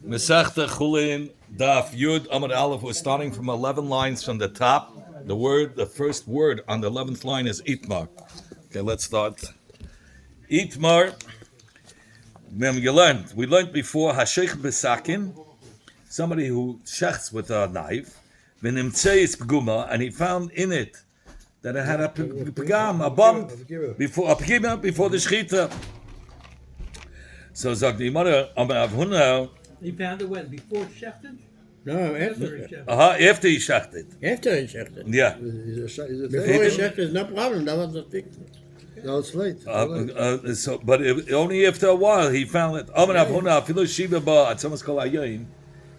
Masechta Chullin Daf Yud Amud Aleph. We're starting from 11 lines from the top. The first word on the 11th line is Itmar. Okay, let's start. Itmar. We learned before Hashech Besakin, somebody who shechts with a knife. V'nimtzeis pguma, and he found in it that it had a pgam, a bump before the shechita. So zog the mother Avhuna. He found it when? Before shechted? No, after. After he shechted. After he shechted. Yeah. Before he shechted, no problem. That was a big. No, it's late. But only after a while he found it.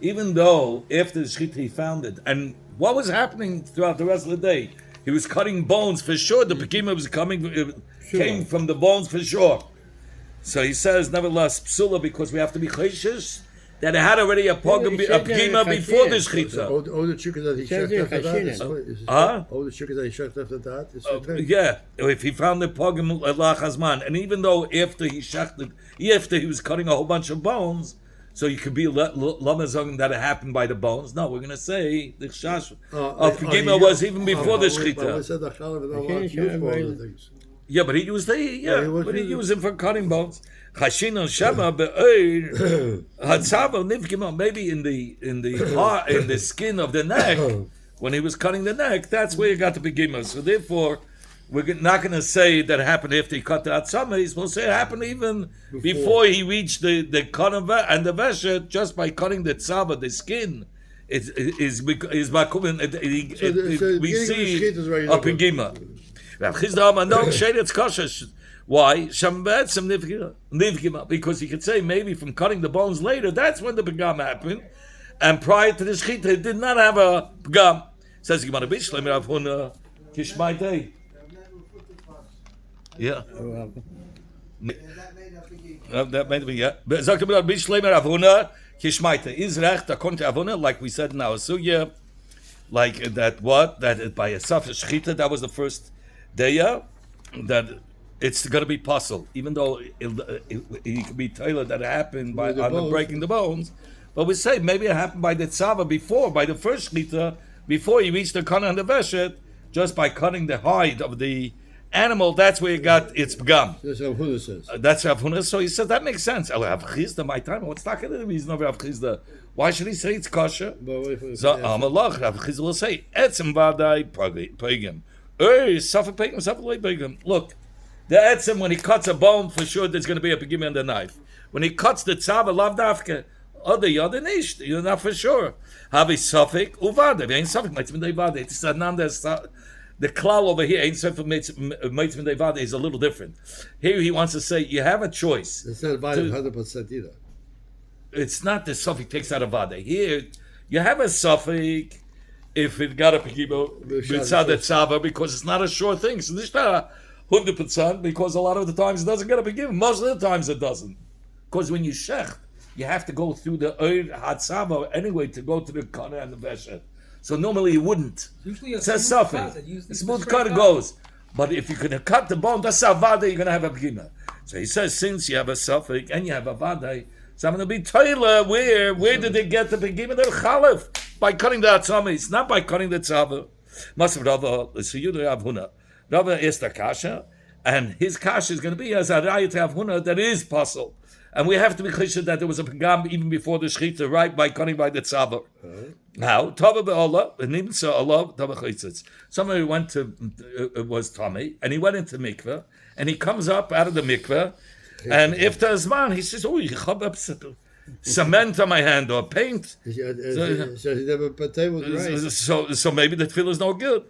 Even though after the shechita he found it, and what was happening throughout the rest of the day? He was cutting bones for sure. The pekima was came from the bones for sure. So he says, nevertheless, psula, because we have to be chayshish, that it had already a pekima before the shechita. All the chickens that he checked after that. All the chickens that he checked after that. Yeah, if he found the pogim lachazman, and even though after he shechted, after he was cutting a whole bunch of bones, so you could be lamazong that it happened by the bones. No, we're going to say the chash of pekima was even before the shechita. We said the chalav is not used for other things. Yeah, but he used him for cutting bones. Chashin shema be'oir hatzava nivkima. Maybe in the heart, in the skin of the neck, when he was cutting the neck, that's where you got the begimah. So therefore, we're not going to say that it happened after he cut the atzama. He's supposed to say it happened even before he reached the cut and the veshet, just by cutting the tzava, the skin. We see a begimah. Why? Because he could say maybe from cutting the bones later, that's when the pagam happened. And prior to the shechita, it did not have a pagam. Says Gemara Bishleim Rav Huna Kishmaitei. Yeah. That made me, yeah. Sagt Gemara Bishleim Rav Huna Kishmaitei. Is recht according to Rav Huna, like we said in our sugya, like that by a safra shechita, that was the first daya, that it's going to be puzzle, even though it could be tailored that it happened by breaking the bones. But we say maybe it happened by the tzava before, by the first shechita, before he reached the kana and the veshet, just by cutting the hide of the animal. That's where you got its pgam. That's what Huna says. That's Rav Huna. So he says that makes sense. Rav Chizda, my time. What's talking to the reason of Rav Chizda? Why should he say it's kosher? So Amalach, Rav Chizda will say etzem vadai pagim. Look, the etzem, when he cuts a bone, for sure there's going to be a pegim on the knife. When he cuts the tzava, lav dafke, other nisht, you're not for sure. Have a suffix, uvada. Ain't suffix, mitzvah vada. It's another, the klal over here, ain't suffix, mitzvah vada, is a little different. Here he wants to say, you have a choice. It's not vada 100% either. It's not the suffix takes out a vada. Here, you have a suffix, if it got a pekimo mitzad tzava, because it's not a sure thing. So this is not 100%, because a lot of the times it doesn't get a pekimo. Most of the times it doesn't. Because when you shecht, you have to go through the hatzava anyway to go to the kana and the veshet. So normally you wouldn't. It says suffix. The smooth cut goes. But if you're going to cut the bone, that's a vada, you're going to have a pekimo. So he says, since you have a suffix and you have a vada, so I'm going to be Taylor. Where did they get the pekimo? They're chalif. By cutting the atzama, it's not by cutting the tzava. Must have Rava, so you do Rav Huna. Rava is the kasha, and his kasha is going to be as a raya to Rav Huna that is puzzle. And we have to be clear that there was a pagam even before the shechita, right, by cutting by the tzava. Now, Tava be'Allah, and even so Allah, Tava chaitzitz. Somebody went to, it was Tommy, and he went into mikveh, and he comes up out of the mikveh, and if there's man, he says, oh, you have cement on my hand or paint. So he never patay with rice. So maybe the tefillah is no good.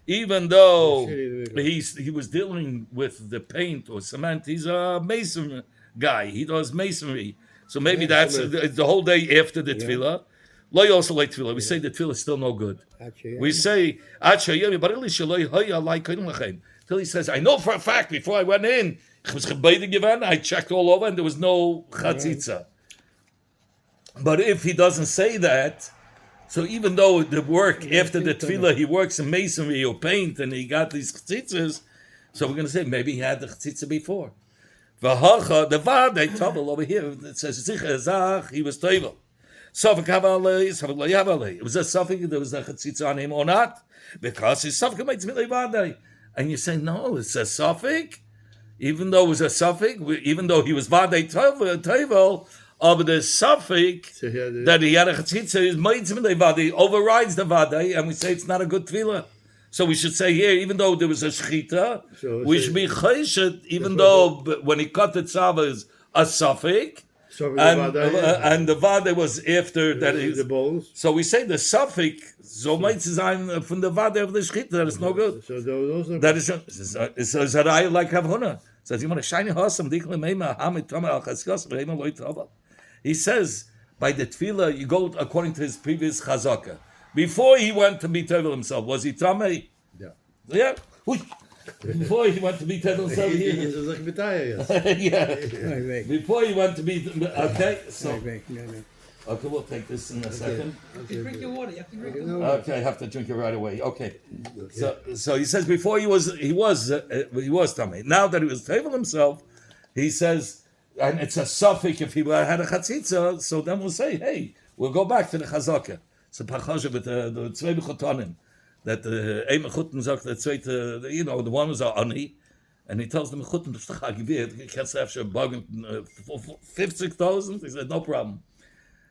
Even though he was dealing with the paint or cement, he's a mason guy. He does masonry. So maybe that's the whole day after the tefillah. Lo also like tefillah. We say the tefillah is still no good. We say till he says, I know for a fact before I went in, I checked all over and there was no chatzitza. But if he doesn't say that, so even though the work after the tefillah, he works in masonry or paint and he got these chatzitzas, so we're going to say maybe he had the chatzitza before. V'hacha, the Vade Tovel over here, it says, Zicha Zach, he was Tovel. Suffolk Havalei, Suffolk Yavalei. It was a Suffolk, there was a Chatzitza on him or not, because his Suffolk makes Milei Vade. And you say, no, it's a Suffolk, even though it was a Suffolk, even though he was Vade Tovel, but the Suffolk that he had a Chatzitza is Milei Vade, overrides the Vade, and we say it's not a good Tefillah. So we should say here, even though there was a shechita, we should be chesed, even though when he cut the tzava is a suffix, and the vade was after that. The bowls. So we say the suffix, so might sein from the vade of the shechita, that is no good. So those are... That is a raya like Havhuna. Says, you want a shiny hasam, he says, by the tefillah, you go according to his previous chazaka. Before he went to be Tevel himself, was he Tamei? Yeah. Yeah. Before he went to be Tevel himself, yeah. Before he went to be, okay. So, okay, we'll take this in a second. You drink your water. You have to drink your water. Okay, I have to drink it right away. Okay. So he says before he was Tamei. Now that he was Tevel himself, he says, and it's a suffix if he had a chatzitza. So then we'll say, hey, we'll go back to the chazaka. So Pachaja with the zwei Bechotonim, that the ein Mechutten sagt, the zweite, the one was Ani, and he tells the Mechutten, du stach agivir, you can't say after a bug 50,000. He said, no problem.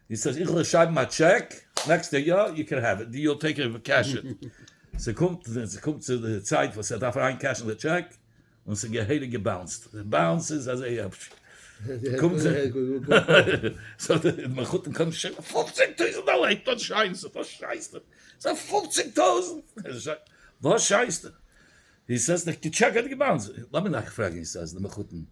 He says, ich schreibe my check, next day, yeah, you can have it. You'll take it, cash it. So kommt zu der Zeit, wo sie darf reincashen the check, und sie gehele gebounced. The bounces, as a kommt so the Mechutten kommt schon, 50,000, das scheiße, was scheiße. So 50,000. Was scheiße. He says, the check hat gebounced. Let me nachfragen, he says, the Mechutten.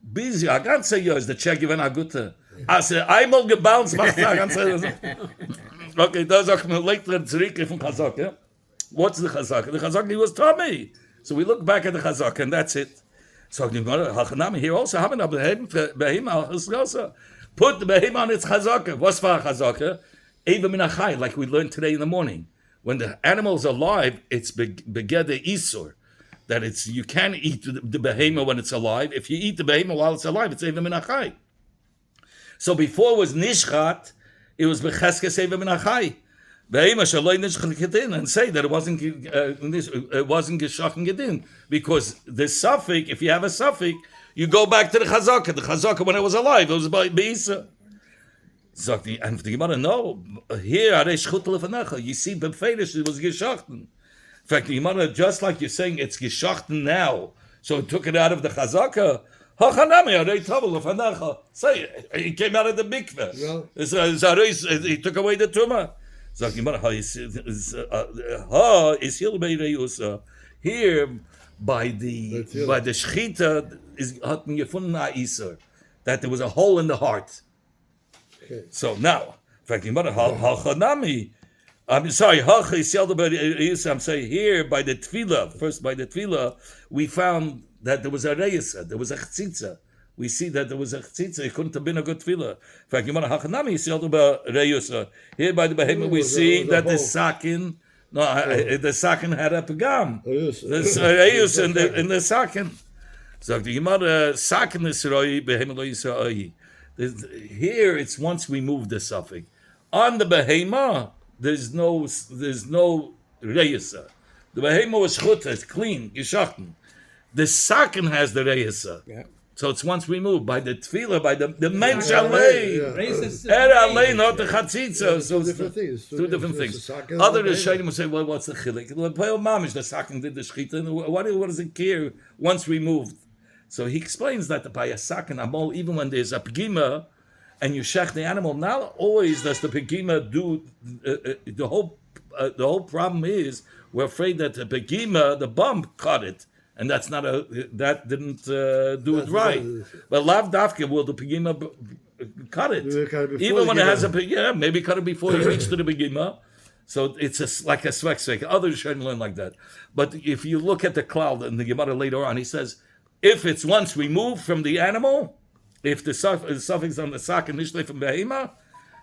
Busy, a ganze Jahr ist der Check gewinn a gute. Als einmal gebounced, macht er a ganze Jahr. Okay, da sagt man, legt zurück von Chazak, yeah? What's the Chazak? The Chazak, he was Tommy. So we look back at the Chazak, and that's it. So the Hachanami here also haben a behema put the behema on its chazaka. What's for chazaka? Eva min achai, like we learned today in the morning. When the animal's alive, it's begede isur. That it's you can't eat the behema when it's alive. If you eat the behema while it's alive, it's eva min achai. So before it was nishchat, it was becheskes eva min achai. And say that it wasn't geshachen gedin, because the suffix, if you have a suffix, you go back to the chazaka. The chazaka when it was alive, it was by beisa. And the Gemara, no, here you see befedish it was geshachten. In fact, the Gemara, just like you're saying, it's geshachten now, so it took it out of the chazaka. Say he came out of the mikveh. He took away the tumah. Here by the shechita is hat man gefunden a iser, that there was a hole in the heart. Okay. So now, in fact, I'm sorry, I'm saying here by the tefillah, we found that there was a reisa, there was a chtzitza. We see that there was a chtzitza. It couldn't have been a good tefillah. In fact, here by the behemoth, we see that the sakin, the sakin had a pagam. There's reus in the sakin. So the Gemara sakin is roi behemoth yisrael. Here it's once we move the suffix on the behemoth. There's no reisa. The behemoth was chutz, it's clean, geshachten. The sakin has the reisa. Yeah. So it's once removed by the tefillah, by the mensch alei. Alei, not the chatzitza. So two different things. Other Rishonim will say, well, what's the chilik? The sakin did the shechita. What does it care once removed? So he explains that by a sakin amol, even when there's a pegima and you shech the animal, not always does the pegima do. The whole problem is we're afraid that the pegima, the bump, cut it. And that didn't do it right. But lav dafke will the pegima cut it. Even when it has a pegima, maybe cut it before you reach to the pegima. So it's like a svek. Others shouldn't learn like that. But if you look at the cloud and the Gemara later on, he says, if it's once removed from the animal, if the suffix on the sak and nishle from behema,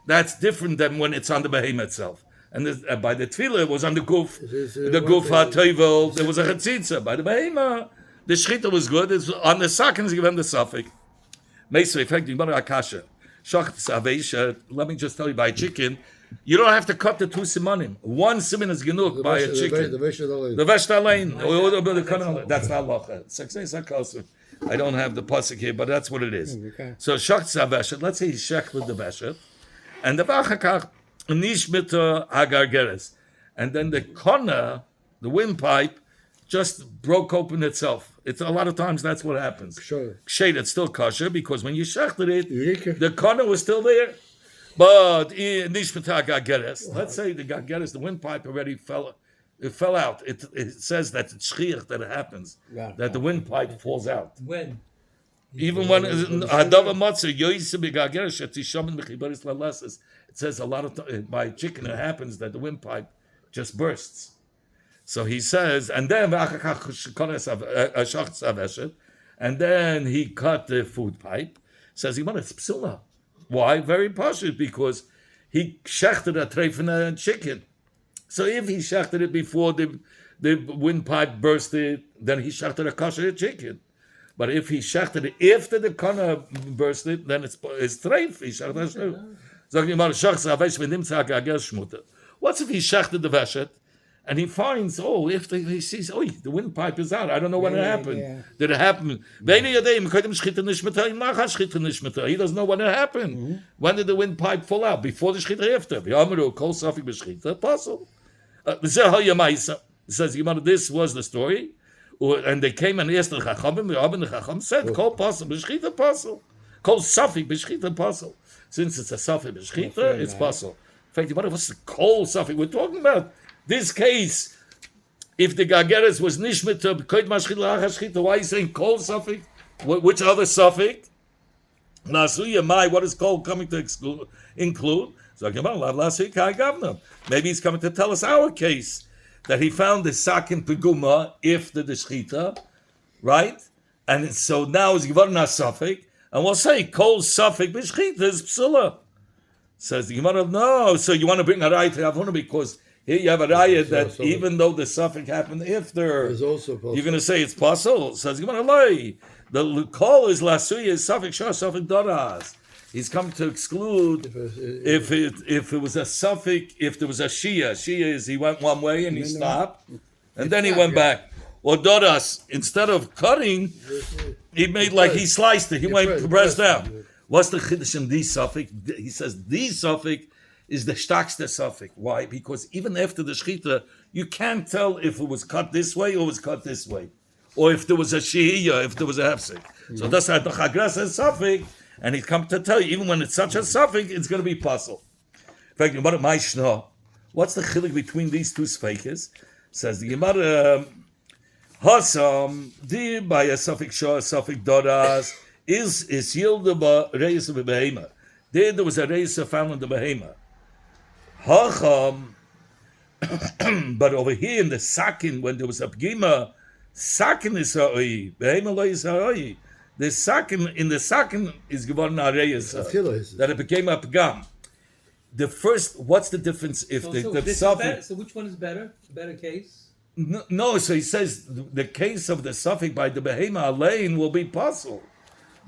that's different than when it's on the behema itself. And by the tefillah, it was on the guf. The guf ha'toivel, there was a chatzitza. By the behema, The Schita was good. It's on the Sakin is given the Suffolk. Mesa, effect, you want Akasha. Let me just tell you, by a chicken, you don't have to cut the 2 simanim. 1 siman is genug by a chicken. The Veshta lane. That's not Lacha. I don't have the pasuk here, but that's what it is. Okay. So Shachtis HaVeshet, let's say he shechted the Veshet, and the Vachakach, Nishmita Hagargeres. And then the Kona, the windpipe, just broke open itself. It's a lot of times that's what happens. Sure. Shade, it's still kosher because when you shechted it, Yikr. the corner was still there. But Nishmata Gageres, let's say the Gageres, the windpipe already fell out. It says that it's shchiach that it happens, that the windpipe falls out. When? Even when Hadava Matzah Yoyse Begageres Shetishamin Mechibaris Lalases, it says a lot of times by chicken it happens that the windpipe just bursts. So he says, and then and then he cut the food pipe. Says he wanted psula. Why? Very partial, because he shechted a treifene chicken. So if he shechted it before the windpipe bursted, then he shechted a kosher chicken. But if he shechted it after the corner bursted, then it's treif. He shechted a shechted. What's if he shechted the veshet? And he finds, he sees, the windpipe is out. I don't know when it happened. Yeah. Did it happen? He doesn't know when it happened. Mm-hmm. When did the windpipe fall out? Before the shchita, after? It says, this was the story. And they came and asked the Chachamim, the Chacham said, Kol Pasal, B'shchita Pasal. Kol Safik, B'shchita Pasal. Since it's a Safik, B'shchita, it's Pasal. In fact, what's the Kol Safik? We're talking about this case, if the Gageres was Nishmita, why are you saying Kol Safik? Which other Safik? Nasuya Mai, what is Kol coming to include? Maybe he's coming to tell us our case, that he found the Sakin Peguma after the Shchita, right? And so now it's Givarna Safik, and we'll say Kol Safik B'shchita is Psula. Says the Gemara, no, so you want to bring a raya to Avuna because here you have a raya that even though the suffix happened after, you're going to say it's possible. Says the Gemara, the call is lasuya is suffix shah suffix doras. He's come to exclude if it was a suffix, if there was a shia. Shia is he went one way and he stopped, and then he went back. Or doras, instead of cutting, he made like he sliced it. He went pressed down. What's the chiddush in the suffix? He says the suffix is the starkste suffix. Why? Because even after the shchita, you can't tell if it was cut this way or was cut this way, or if there was a shihiyah, if there was a hefsek. So that's how the chagras is suffix, and he's come to tell you even when it's such a suffix, it's going to be puzzle. In fact, Gemara Maishna, what's the chiluk between these two sfeikes? Says the Gemara, Hasam di by a suffix shah, suffix doras. Is Yildaba Reis of a Behema. There was a Reis found in the Behema. Hacham, but over here in the Sakin, when there was a Pgima, Sakin is Ha'oi, Behema lo is Ha'oi. The Sakin, in the Sakin is given a Reis, that it became a Pgam. The first, what's the difference if the suffix... So which one is better? Better case? No, so he says the case of the suffix by the Behema Alain will be possible.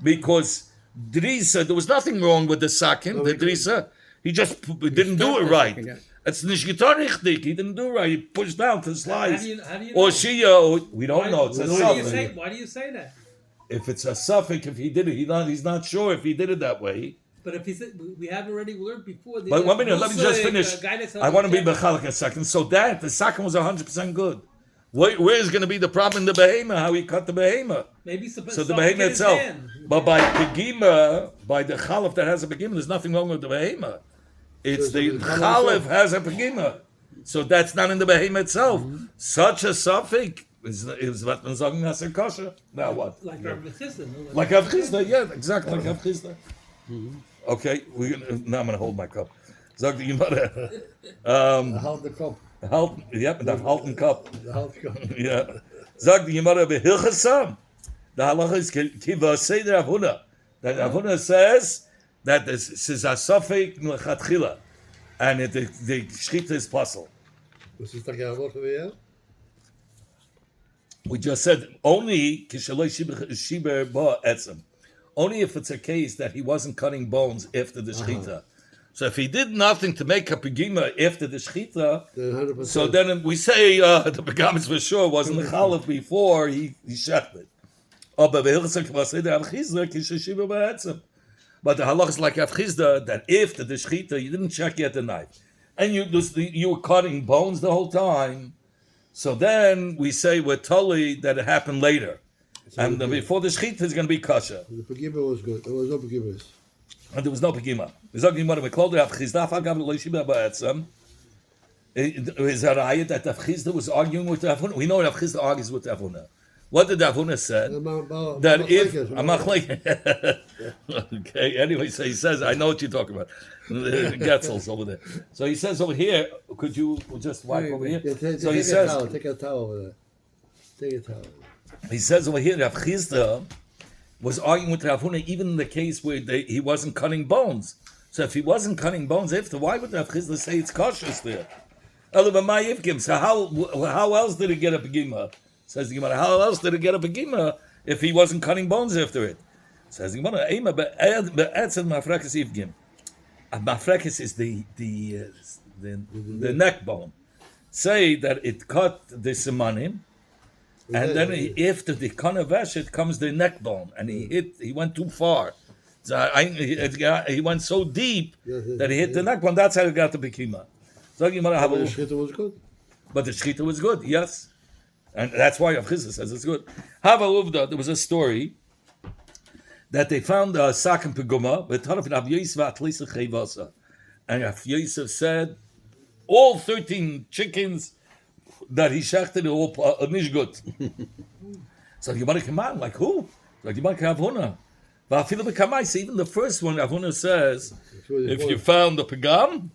Because Drisa, there was nothing wrong with the Sakin, the Drisa. He just didn't do it right. It's Nishgitar Richtig. He didn't do it right. He pushed down to slice. How do you know? Or Shia, we don't know. It's a suffix. Why do you say that? If it's a suffix, if he did it, he's not sure if he did it that way. But if he said, we have already learned before. But 1 minute, let me just finish. I want to be Bechalik a second. So that, the Sakin was 100% good. Where is going to be the problem in the Behema? How he cut the Behema? Maybe so the Behema itself. But by Pegima, by the Chalif that has a Pegima, there's nothing wrong with the Behema. It's the Chalif has a Pegima. So that's not in the Behema itself. Mm-hmm. Such a suffix is what man sagen Nasser Kosher. Now what? Like Rav Chisda. Like Rav Chisda, yeah, exactly like Rav Chisda. Okay, now I'm going to hold my cup. Sag die Gemara. Halt the cup. Dat halten Cup. Yeah. Sagt die Gemara be Hilchasam. The halacha is kiva seder Avuna. That Avuna says that this is a suffix lechatchila, and the shchita is puzzle. Was ist da kein Wort für We just said only only if it's a case that he wasn't cutting bones after the shechita. So if he did nothing to make a pegima after the shechita, so then we say the pegamis for sure wasn't the chalif before he shechted. But the halach is like Avchizda, that after the shechita you didn't check yet the knife, and you were cutting bones the whole time. So then we say we're totally that it happened later, and before the shechita is going to be kosher. The pegima was good. There was no pegimas. And there was no pegima. There's no pegima. We called it Avchizda. Is a riot that Avchizda was arguing with Avuna? We know that Avchizda argues with Avuna. What did Avuna said? That if okay. Anyway, so he says, I know what you're talking about. Getzel's over there. So he says over here. Could you just wipe over here? So he says, take a towel over there. Take a towel. He says over here, Rav Chisda was arguing with Rav Huna even in the case where he wasn't cutting bones. So if he wasn't cutting bones after, why would Rav Chisda say it's kosher there? So how else did he get a pegima? Says the Gemara, how else did he get a pegima if he wasn't cutting bones after it? Says the Gemara, mafrekes ivgim. Mafrekes is the neck bone. Say that it cut the simanim, and then after the kanavesh, it comes the neck bone, and he went too far. So he went so deep that he hit the neck bone. That's how he got the pegima. So the shechita was good. But the shechita was good, yes. And that's why Rav Chisda says it's good. Hava Uvda, there was a story that they found a sak and peguma, but Rav Yosef and Rav Yosef said, all 13 chickens that he shechted are all nicht good. So you want to come out, like who? Like you want to have Huna. But even the first one, Rav Huna says, if you found the pegam,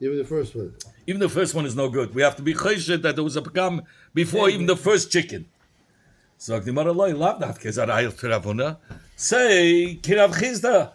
even the first one. Even the first one is no good. We have to be choshed that there was a pegam before even the first chicken. So the Gemara loy lav dafke zarayil teravuna say kirav chizda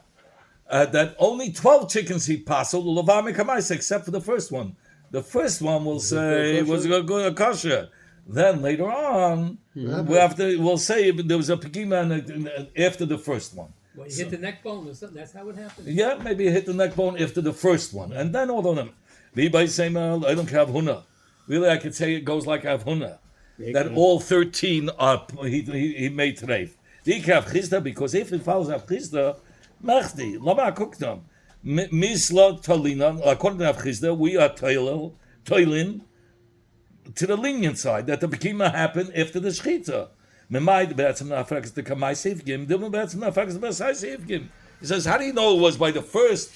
that only 12 chickens he passed l'lavami kamais except for the first one. The first one will say was a kosher. Then later on we'll say there was a pegima after the first one. Well, you hit the neck bone or something. That's how it happened. Yeah, maybe you hit the neck bone after the first one, and then all of them. I don't have huna. Really, I could say it goes like I have huna. That all 13 are he made treif. The have chizda because if it follows up chizda, machdi lama kukdam misla talina. According to chizda, we are toilin to the lenient side that the bekima happened after the shechita. He says, how do you know it was by the first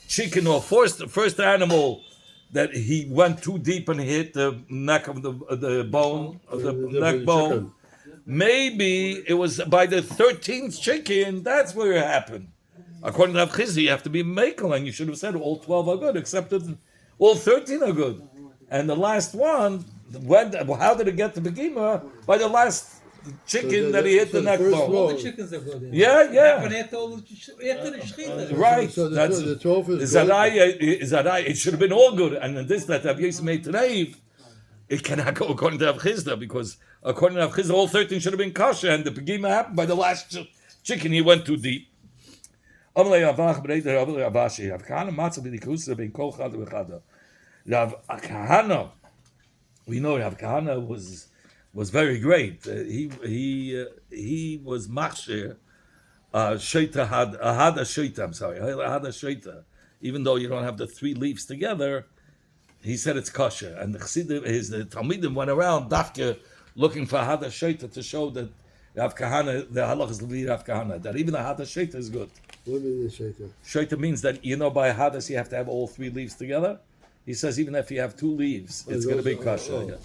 chicken or first animal that he went too deep and hit the neck of the bone, of the neck bone? Chicken. Maybe it was by the 13th chicken, that's where it happened. According to Rav Chisda, you have to be makel, and you should have said all 12 are good, except that all 13 are good. And the last one, how did it get to Begima? By the last chicken that he hit the neck bone. All the chickens are good. Yeah. After the shechita. Right. So that's the 12 is Zarai. It should have been all good. And this that Rav Yosef made today, it cannot go according to Rav Chisda, because according to Rav Chisda, all 13 should have been kosher, and the Pegima happened by the last chicken. He went too deep. Rav Kahana, we know Rav Kahana was very great. He was machshir sheita had a sheita. I'm sorry, had a sheita. Even though you don't have the 3 leaves together, he said it's kosher. And the Talmidim went around dafke looking for hada sheita to show that Rav Kahana, the halach is Rav Kahana, that even a hada sheita is good. What means sheita? Sheita means that by hadas you have to have all 3 leaves together. He says even if you have 2 leaves, it's going to be kosher. Yeah.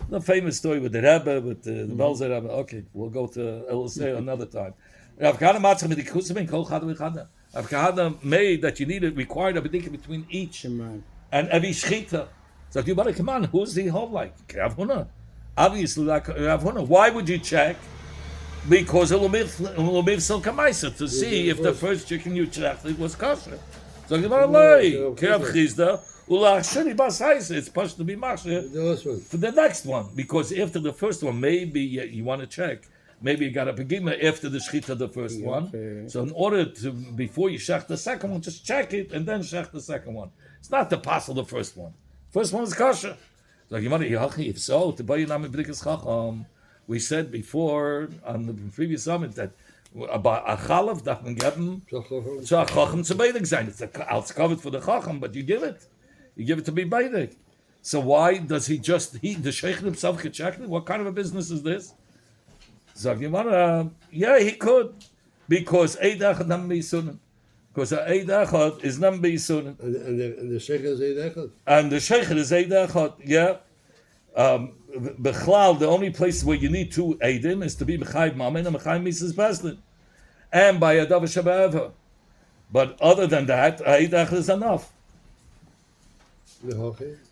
The famous story with the Rebbe, with the Belzer Rebbe. Okay, we'll go to another time. Rav Kahana made that you required a bedika between each and every shechita. So you better come on. Who's the whole like Rav Huna? Obviously, like Rav Huna. Why would you check? Because to see if the first chicken you checked was kosher. So you want to lay Kev Chizda Ulach Sheni Bas Haisa. It's supposed to be Machshir The last one. for the next one, because after the first one, maybe you want to check. Maybe you got a begima after the shechita the first one. So in order to, before you shech the second one, just check it and then shech the second one. It's not the passel the first one. First one is kosher. So if so, to buy you brikas chacham. We said before on the previous summit that about a chalav that can get him so a chacham to beidig zayin. It's covered for the chacham, but you give it to be beidig. So why does the sheikh himself can check it? What kind of a business is this? Yeah, he could, because Eid Echad nam b'yisunim. Because Eid Echad is nam b'yisunim. And the sheikh is Eid Echad. And the sheikh is Eid Echad, yeah. Bechlal, the only place where you need two Eidim is to be B'chayv Mamen and B'chayv Mises Beslin. And by Adav Shabbat. But other than that, Eid Echad is enough.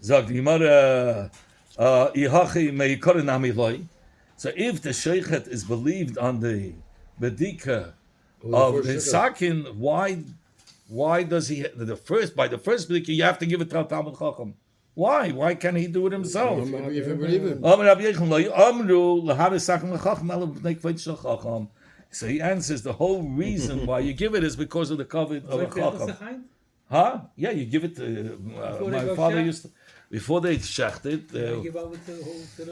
Zag the Gemara, Ihachi me'yikorin amiloi. So if the sheikhet is believed on the bedika of the sakin, why does he by the first bedika you have to give it to Talmud Chacham? Why? Why can't he do it himself? If you believe him. So he answers the whole reason why you give it is because of the covet of a Chacham. Huh? Yeah, you give it to my father used to. Before they shechted,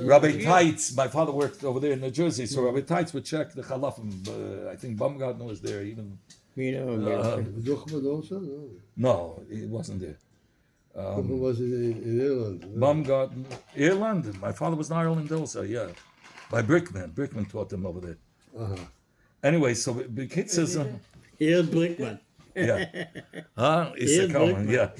Rabbi Teitz, my father worked over there in New Jersey, so Rabbi Teitz would check the chalafim. I think Baumgartner was there even. Duchman also? No, it wasn't there. Duchman was in Ireland. Baumgartner, Ireland. My father was in Ireland also, yeah. By Brickman. Brickman taught them over there. Uh-huh. Anyway, so the kid says... Here's Brickman. Yeah. Huh? Yeah.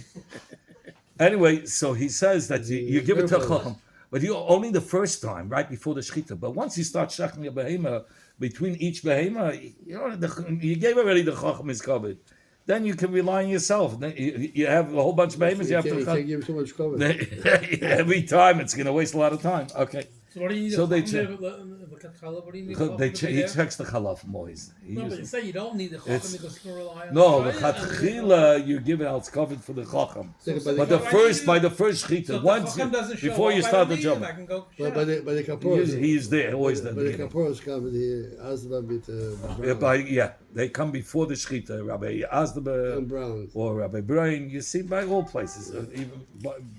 Anyway, so he says that you give it to Chacham, but you only the first time, right before the shechita. But once you start shechting a behema between each behema, you gave already the Chacham is covered. Then you can rely on yourself. Then you have a whole bunch of behemoths. You have to can't give so much cover. Every time it's going to waste a lot of time. Okay. So what do you need? So they check. He checks the chalaf mois. No, but say you don't need the chacham because you rely on. No, the chatchila you give it out. It's covered for the chacham. But by the first shita, So once before you start the job, But by the kapor, he's there always. But the kapor is covered. He asked about it. They come before the shchita. Rabbi Azdaba or Rabbi Brain. You see by all places, even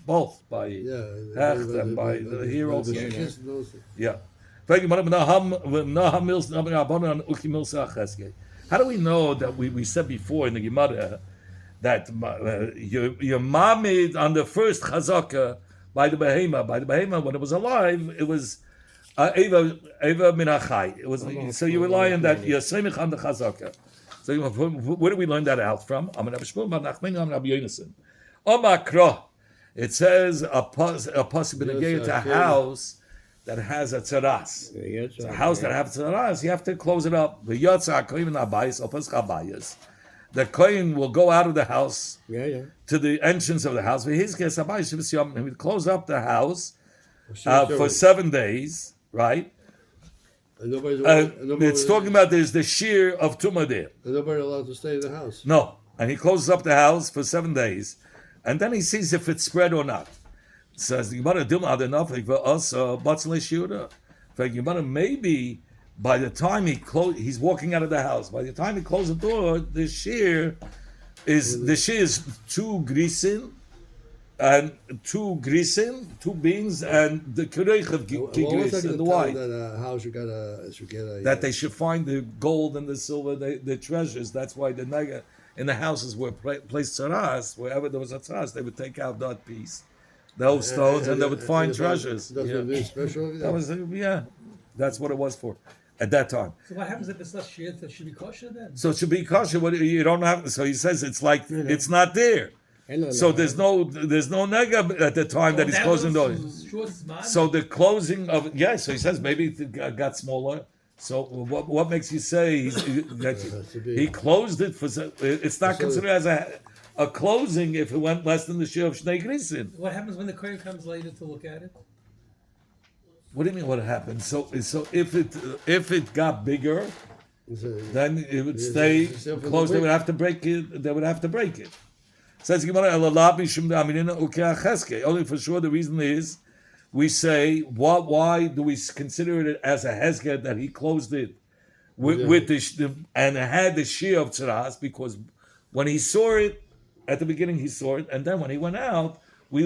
both by Hecht and by the here also. Yeah. How do we know that we said before in the Gemara that your mamid on the first chazaka by the behema when it was alive, it was eva minachai. It was so you rely on that you're semich on the chazaka. So where do we learn that out from? It says a possibility to a house that has a tzaras. It's a house that has a tzaras, you have to close it up. The kohen will go out of the house to the entrance of the house. And he would close up the house for 7 days, right? It's talking about there's the shear of Tumah there. Nobody allowed to stay in the house. No. And he closes up the house for 7 days. And then he sees if it's spread or not. Says the Gemara Dilma enough for us Batzle Shiura. For Gemara, maybe by the time he's walking out of the house. By the time he closes the door, the shear is 2 grisin and 2 beans, and the kireich of gris and the wine. That house should get a that they should find the gold and the silver, the treasures. That's why the nega in the houses were placed tzaras. Wherever there was a tzaras, they would take out that piece. Those stones, and they would find treasures. That was that's what it was for at that time. So what happens if it's less shear? It should be kosher then. So it should be kosher. You don't have. So he says it's like it's not there. So there's no nega at the time that he's closing the door. So the closing of so he says maybe it got smaller. So what makes you say that he closed it for? It's not considered as a closing if it went less than the share of Shnei Grisin. What happens when the kohen comes later to look at it? What do you mean? What happened? So if it got bigger, then it would stay closed. They would have to break it. Says Gemara, "Elalab mishum da'aminina ukeacheske." Only for sure the reason is we say why do we consider it as a hezged that he closed it with and had the shear of tzaras, because when he saw it at the beginning he saw it, and then when he went out we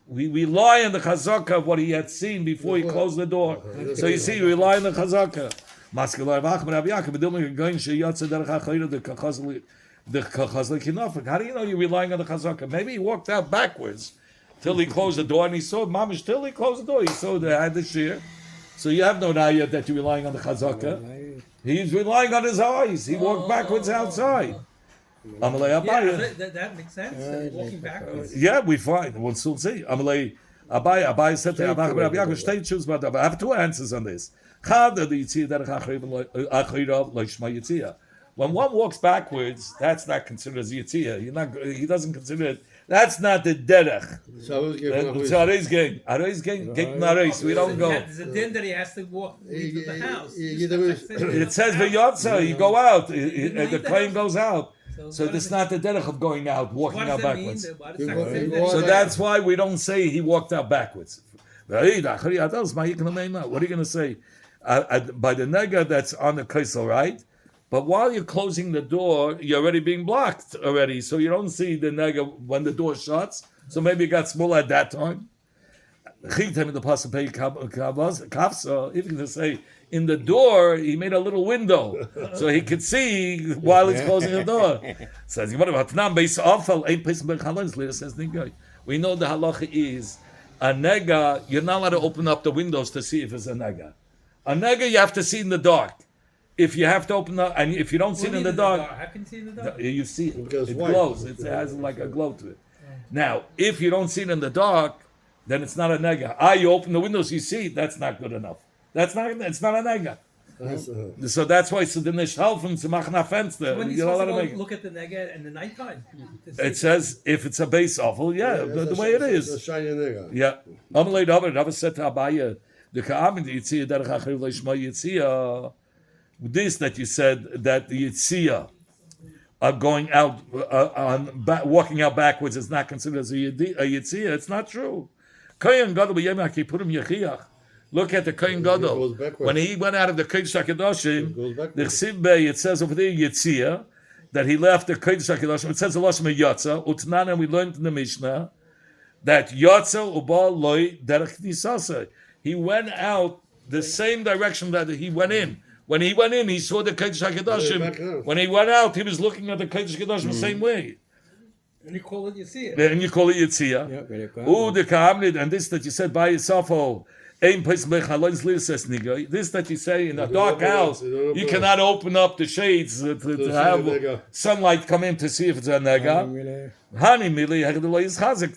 rely on the chazaka of what he had seen before he closed the door. So you see, we rely on the chazaka. How do you know you're relying on the chazaka? Maybe he walked out backwards till he closed the door, and he saw mamish till he closed the door. He saw they had the shear. So you have no idea that you're relying on the chazaka. He's relying on his eyes. He walked backwards outside. That makes sense. Walking backwards. Yeah, we find. We'll soon see. Abai said to Rabbi Yaakov, "Stay choose, but I have two answers on this. When one walks backwards, that's not considered as yitzia. He doesn't consider it. That's not the derech. So Areis gain. We don't go. There's a din that he has to walk into the house. It says v'yotza. You go out. The claim goes out. So this is not the derech of going out, walking out backwards. So that's why we don't say he walked out backwards. What are you going to say? By the nega that's on the kaisel, right? But while you're closing the door, you're already being blocked already. So you don't see the nega when the door shuts. So maybe it got small at that time. If you're going to say, in the door, he made a little window so he could see while he's closing the door. Says, we know the halacha is a nega, you're not allowed to open up the windows to see if it's a nega. A nega you have to see in the dark. If you have to open up, and if you don't see it in the dark, how can you see in the dark? You see it. It glows. It has like a glow to it. Now, if you don't see it in the dark, then it's not a nega. You open the windows, you see it. That's not good enough. It's not a nega. So that's why the nishalfen to machen a fenster. When you're supposed to look at the nega in the nighttime. It says if it's a base awful, the way it is. A shiny nigga. Yeah. Amalei Rabbi said to Abaya, the Ka'amin Yitzia Derech Achiv Leishma Yitzia. This that you said that the Yitzia are going out walking out backwards is not considered as a Yitzia. It's not true. Kohen Gadol b'Yom HaKippurim Yechiach. Look at the Kohen Gadol. When he went out of the Kodesh HaKadoshim, the Chsiv Bey, it says over there, Yitzia, that he left the Kodesh HaKadoshim. It says a Lashon Yatza. Utnana, we learned in the Mishnah, that Yatza Uba Loi Derech Nisasa. He went out the same direction that he went in. When he went in, he saw the Kodesh HaKadoshim. When he went out, he was looking at the Kodesh HaKadoshim the same way. And you call it Yitzia. And you call it Yitzia. The Ka'amnid, and this that you said by yourself, this that you say in a dark house, you cannot open up the shades to have sunlight come in to see if it's a nega.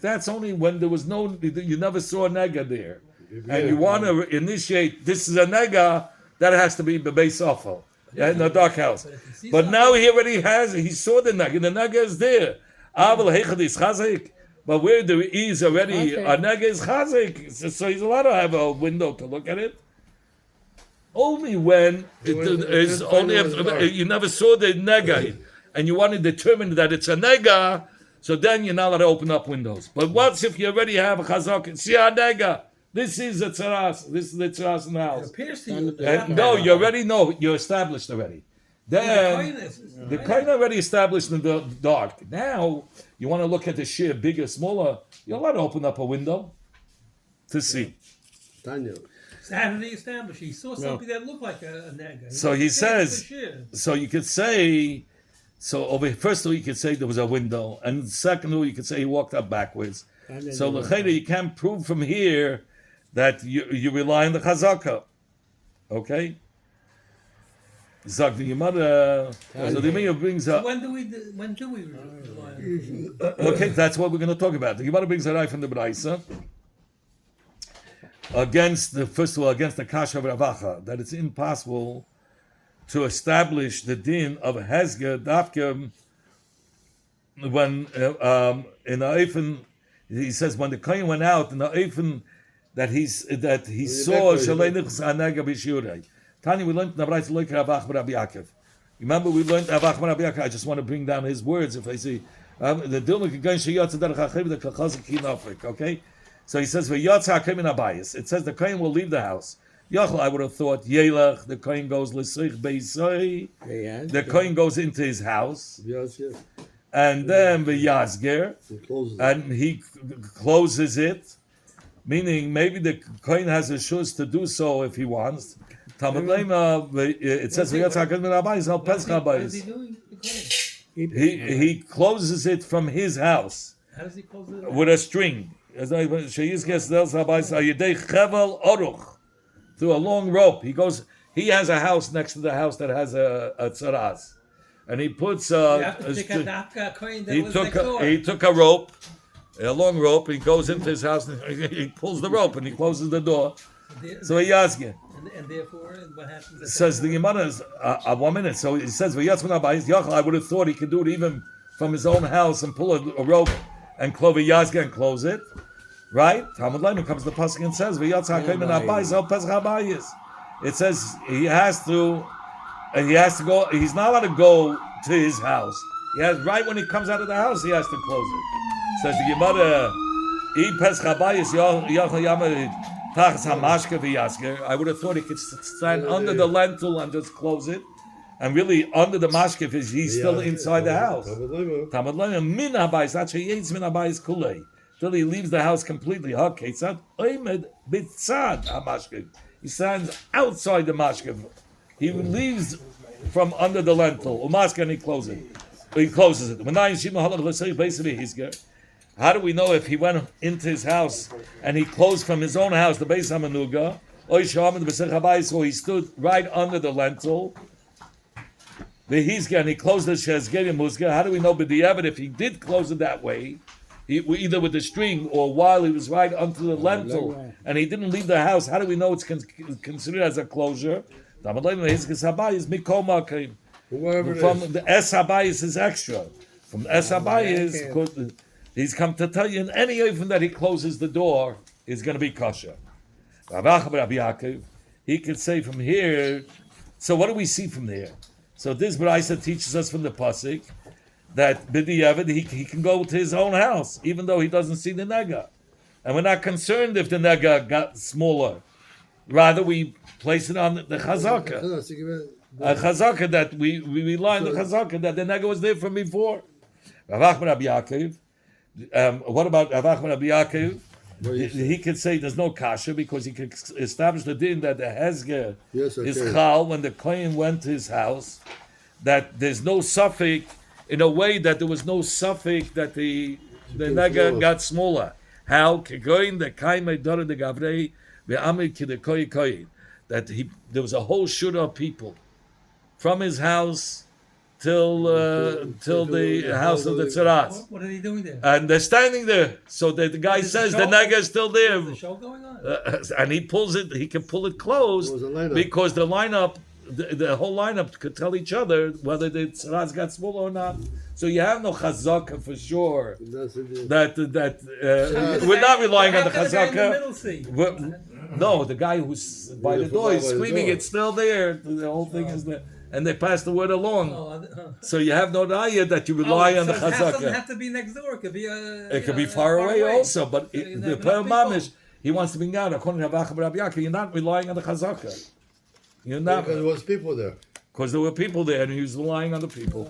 That's only when there was no, you never saw a nega there. And you want to initiate, this is a nega, that has to be bebeis awful in the dark house. But now he already has it. He saw the nega is there. But where there is already a nega is chazik, so he's allowed to have a window to look at it. Only when you never saw the nega and you want to determine that it's a nega, so then you're not allowed to open up windows. But once if you already have a chazak, see a nega. This is a tzaras. This is the tzaras in the house. It appears to you. No, you already know. You're established already. Then the kohen already established in the dark. Now you want to look at the shear, bigger, smaller. You're allowed to open up a window to see. Tanya. So how did he establish? He saw something that looked like a nega. So he says. So you could say. So over first of all, you could say there was a window, and second of all, you could say he walked up backwards. So l'chayda, you can't prove from here that you rely on the chazaka. Okay? Zag the Yamada. So the Gemara brings up. When do we rely on it? Okay, that's what we're going to talk about. The Gemara brings a right from the Braisa against the Kasha of Ravacha, that it's impossible to establish the din of Hezger Dafka when in the Eifen, he says when the Kohen went out in the Eifen that he saw Shaleinich Anega B'Shurei. Tanya, we learned Nabrai to look at Rabbi Yaakov. Remember, we learned Rabbi Yaakov. I just want to bring down his words. If I see The Dilma Gagan Shayatza Derech Hachiv the Kachazik Kinofik. Okay, so he says V'yatza Hakim in Abayis. It says the kohen will leave the house. Yachal, I would have thought Yelach. The kohen goes L'Sich Beisai. The kohen goes into his house, and then V'yazger, and he closes it. Meaning, maybe the kohen has a shus to do so if he wants. Talmud Lema, it says V'yatza Hakim in Abayis. Al Pesach What is he Abayis. doing? He closes it from his house How does he close it? with a string. Through a long rope. He has a house next to the house that has a tzaraz. And he puts You have to a pick string. a dafka coin that was next door. He took a rope, a long rope, he goes into his house and he pulls the rope and he closes the door. So he asks you. And therefore, what happens? Says the Gemara is 1 minute. So he says, I would have thought he could do it even from his own house and pull a rope and close Yazga and close it. Right? Talmud Lema comes to the pasuk and says, it says he has to go, he's not allowed to go to his house. He has, right when he comes out of the house, he has to close it. Says the Gemara, I would have thought he could stand under the lentil and just close it. And really, under the mashkef is he's still inside the house. Till he leaves the house completely. He stands outside the mashkef. He leaves from under the lentil. And he closes it. He closes it. How do we know if he went into his house and he closed from his own house, the Beis HaMenuga, or he stood right under the lentil, and he closed the Shezgeri Muzga? How do we know b'diavad if he did close it that way, either with the string or while he was right under the lentil, and he didn't leave the house? How do we know it's considered as a closure? From the Es Habayis is extra. From the Es Habayis, he's come to tell you in any even that he closes the door is going to be kosher. He could say from here. So what do we see from there? So this Braisa teaches us from the pasuk that b'diavad he can go to his own house even though he doesn't see the nega, and we're not concerned if the nega got smaller. Rather, we place it on the chazaka. A chazaka that we rely on the chazaka that the nega was there from before. What about Avach Rabbi Yaakov? He could say there's no kasha because he could establish the din that the hezger is chal when the kohen went to his house, that there's no suffix in a way that there was no suffix that the nega got smaller. How kegoin the kaimei dora de gavrei ve'amid ki the koi that there was a whole shura of people from his house till the house of the tzaraz. What are they doing there? And they're standing there. So the guy says the nega is still there. Is the show going on? And he pulls it, he can pull it closed because the lineup, the whole lineup could tell each other whether the tzaraz got smaller or not. So you have no chazaka for sure. That we're not relying on the chazaka. No, the guy who's by the door is screaming, it's still there. The whole thing is there. And they pass the word along. So you have no idea that you rely on the chazaka. It doesn't have to be next door. It could be far away also. But the Pel Mamish, he wants to bring out, according to Avach Rabbi Yaakov, you're not relying on the chazaka. You're not. Because there was people there. Because there were people there and he was relying on the people.